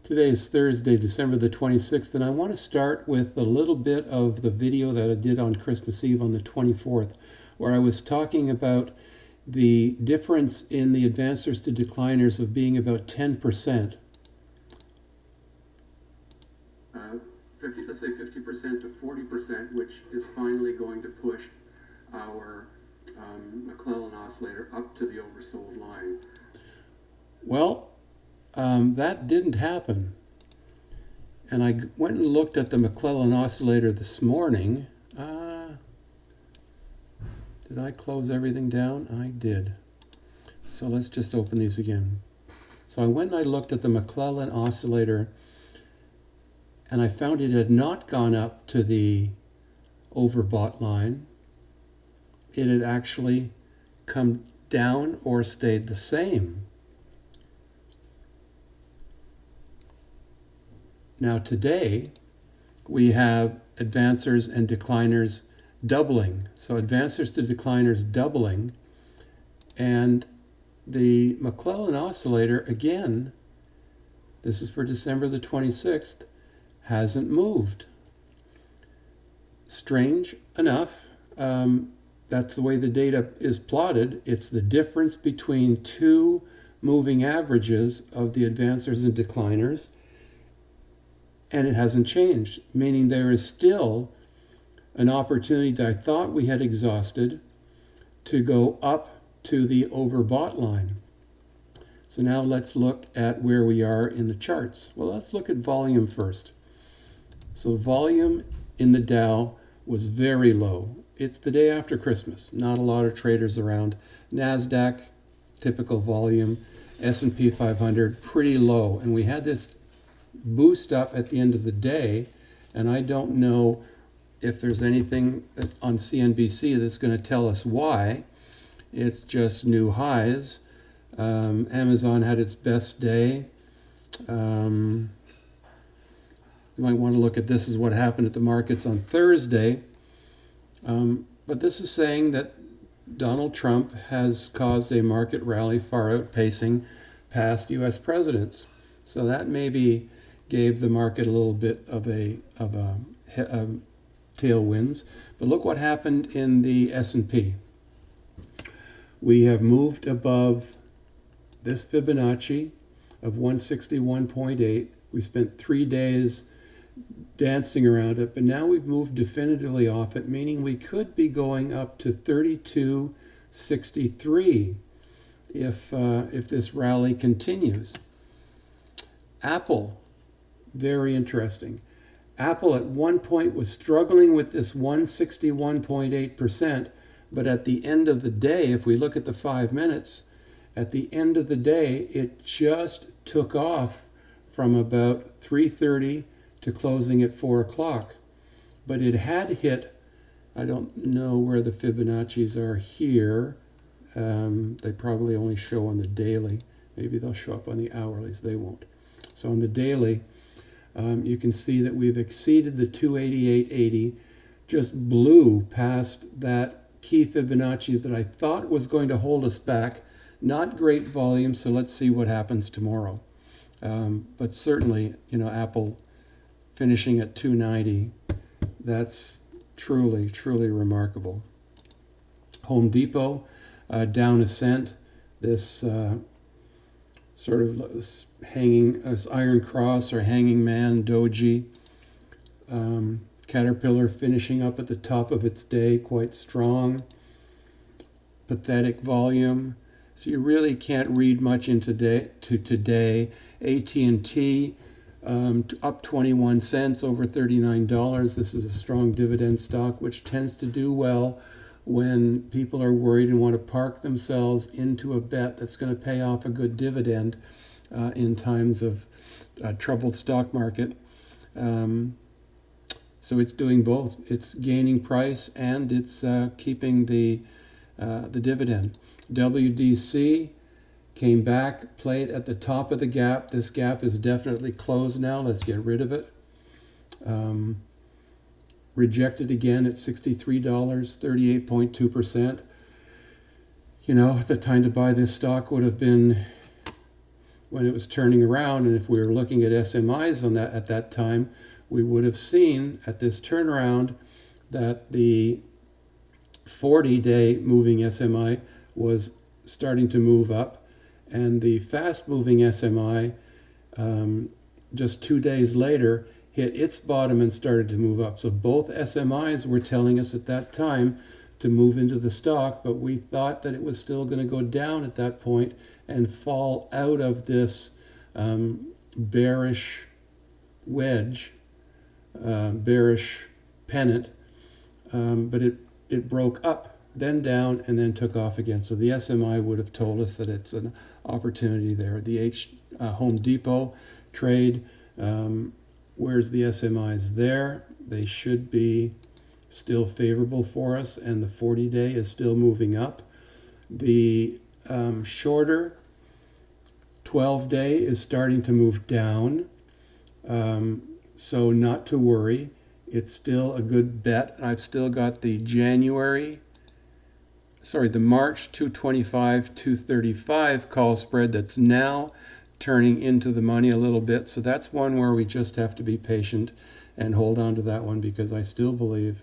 Today is Thursday, December the 26th, and I want to start with a little bit of the video that I did on Christmas Eve on the 24th, where I was talking about the difference in the advancers to decliners of being about 10%. Let's say 50% to 40%, which is finally going to push our McClellan oscillator up to the oversold line. Well, that didn't happen. And I went and looked at the McClellan oscillator this morning. Did I close everything down? I did. So let's just open these again. So I went and I looked at the McClellan oscillator, and I found it had not gone up to the overbought line. It had actually come down or stayed the same. Now today, we have advancers and decliners doubling. So advancers to decliners doubling. And the McClellan oscillator, again, this is for December the 26th, hasn't moved. Strange enough, that's the way the data is plotted. It's the difference between two moving averages of the advancers and decliners, and it hasn't changed, meaning there is still an opportunity that I thought we had exhausted to go up to the overbought line. So now let's look at where we are in the charts. Well, let's look at volume first. So volume in the Dow was very low. It's the day after Christmas. Not a lot of traders around. NASDAQ, typical volume. S&P 500, pretty low. And we had this boost up at the end of the day. And I don't know if there's anything on CNBC that's going to tell us why. It's just new highs. Amazon had its best day. You might want to look at this as what happened at the markets on Thursday. But this is saying that Donald Trump has caused a market rally far outpacing past U.S. presidents. So that maybe gave the market a little bit of a tailwinds. But look what happened in the S&P. We have moved above this Fibonacci of 161.8. We spent 3 days dancing around it, but now we've moved definitively off it, meaning we could be going up to 32.63 if this rally continues. Apple, very interesting. Apple at one point was struggling with this 161.8%, but at the end of the day, if we look at the 5 minutes, at the end of the day, it just took off from about 3:30 to closing at 4 o'clock. But it had hit, I don't know where the Fibonacci's are here. They probably only show on the daily. Maybe they'll show up on the hourlies. They won't. So on the daily, you can see that we've exceeded the 288.80, just blew past that key Fibonacci that I thought was going to hold us back. Not great volume, so let's see what happens tomorrow. But certainly, Apple finishing at 290, that's truly, truly remarkable. Home Depot, down a cent. This sort of this iron cross or hanging man doji. Caterpillar finishing up at the top of its day, quite strong. Pathetic volume. So you really can't read much into today. AT&T up 21 cents, over $39. This is a strong dividend stock, which tends to do well when people are worried and want to park themselves into a bet that's going to pay off a good dividend in times of troubled stock market. So it's doing both. It's gaining price and it's keeping the dividend. WDC came back, played at the top of the gap. This gap is definitely closed now. Let's get rid of it. Rejected again at $63, 38.2%. The time to buy this stock would have been when it was turning around. And if we were looking at SMIs on that at that time, we would have seen at this turnaround that the 40-day moving SMI was starting to move up, and the fast-moving SMI just 2 days later hit its bottom and started to move up. So both SMIs were telling us at that time to move into the stock, but we thought that it was still going to go down at that point and fall out of this bearish wedge, bearish pennant, but it broke up, then down, and then took off again. So the SMI would have told us that it's an opportunity there. The Home Depot trade, where's the SMIs there? They should be still favorable for us, and the 40-day is still moving up. The shorter 12-day is starting to move down, so not to worry. It's still a good bet. I've still got the March 225, 235 call spread that's now turning into the money a little bit. So that's one where we just have to be patient and hold on to that one, because I still believe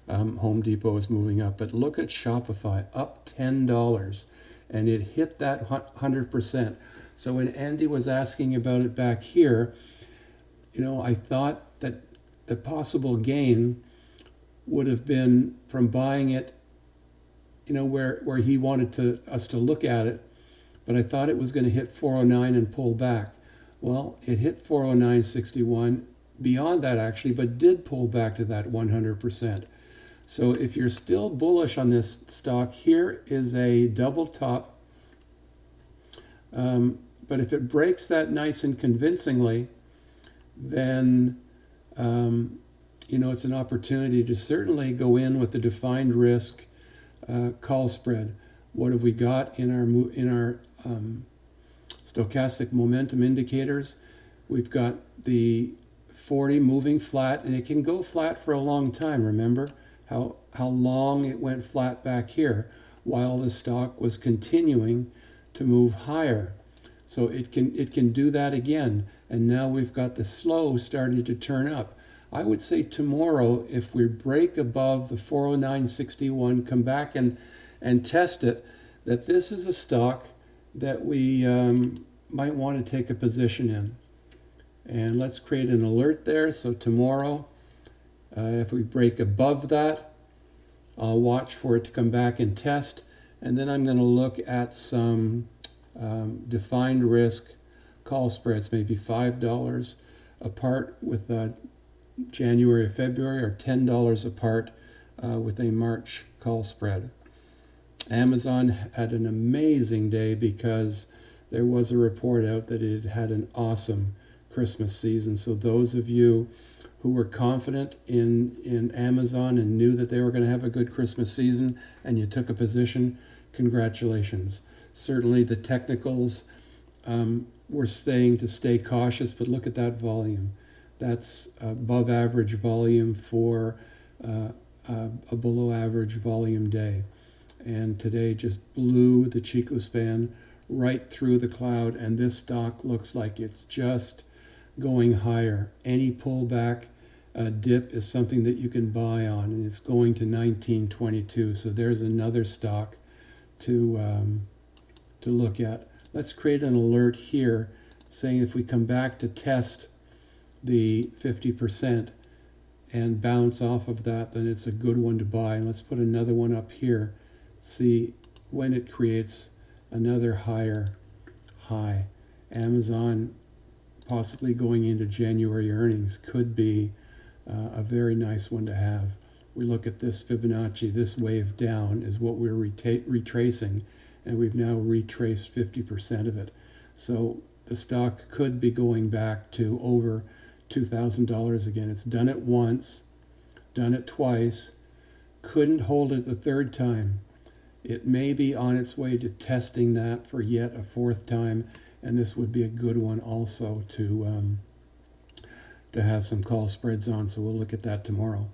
Home Depot is moving up. But look at Shopify, up $10, and it hit that 100%. So when Andy was asking about it back here, I thought that the possible gain would have been from buying it, where he wanted us to look at it, but I thought it was going to hit 409 and pull back. Well, it hit 409.61, beyond that actually, but did pull back to that 100%. So if you're still bullish on this stock, here is a double top. But if it breaks that nice and convincingly, then it's an opportunity to certainly go in with the defined risk call spread. What have we got in our stochastic momentum indicators? We've got the 40 moving flat, and it can go flat for a long time. Remember how long it went flat back here while the stock was continuing to move higher. So it can do that again, and now we've got the slow starting to turn up. I would say tomorrow, if we break above the 409.61, come back and test it, that this is a stock that we might want to take a position in. And let's create an alert there. So tomorrow, if we break above that, I'll watch for it to come back and test. And then I'm going to look at some defined risk call spreads, maybe $5 apart with January or February, or $10 apart with a March call spread. Amazon had an amazing day because there was a report out that it had an awesome Christmas season. So those of you who were confident in Amazon and knew that they were going to have a good Christmas season and you took a position, congratulations. Certainly the technicals were saying to stay cautious, but look at that volume. That's above average volume for a below average volume day. And today just blew the Chico span right through the cloud, and this stock looks like it's just going higher. Any pullback dip is something that you can buy on, and it's going to 1922. So there's another stock to look at. Let's create an alert here saying if we come back to test the 50% and bounce off of that, then it's a good one to buy. And let's put another one up here. See when it creates another higher high. Amazon possibly going into January earnings could be a very nice one to have. We look at this Fibonacci, this wave down is what we're retracing, and we've now retraced 50% of it. So the stock could be going back to over $2,000 again. It's done it once, done it twice, couldn't hold it the third time. It may be on its way to testing that for yet a fourth time, and this would be a good one also to have some call spreads on. So we'll look at that tomorrow.